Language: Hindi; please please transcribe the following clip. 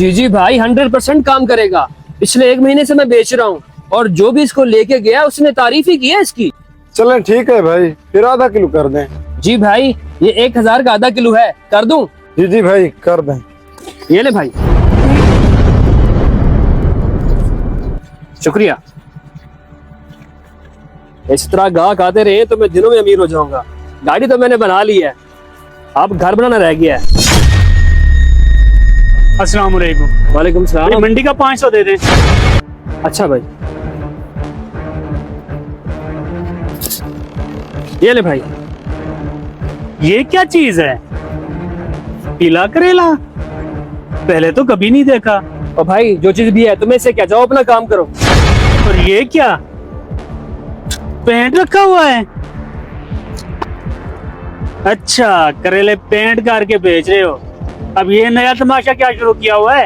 जी जी भाई 100% काम करेगा। पिछले 1 महीने से मैं बेच रहा हूँ और जो भी इसको लेके गया उसने तारीफ ही की है इसकी। चलें ठीक है भाई, फिर आधा किलो कर दें। जी भाई ये 1000 का आधा किलो है, कर दूं? जी जी भाई कर दें। ये ले भाई, शुक्रिया। इस तरह गाहक आते रहे तो मैं दिनों में अमीर हो जाऊंगा। गाड़ी तो मैंने बना ली है, अब घर बनाना रह गया है। अस्सलाम वालेकुम। वालेकुम भाई सलाम। मंडी का 500 दे दें। अच्छा भाई, ये ले भाई। ये क्या चीज है? पीला करेला, पहले तो कभी नहीं देखा। और भाई जो चीज भी है तुम्हें से क्या, जाओ अपना काम करो। और ये क्या, पेंट रखा हुआ है? अच्छा, करेले पेंट करके बेच रहे हो। अब ये नया तमाशा क्या शुरू किया हुआ है?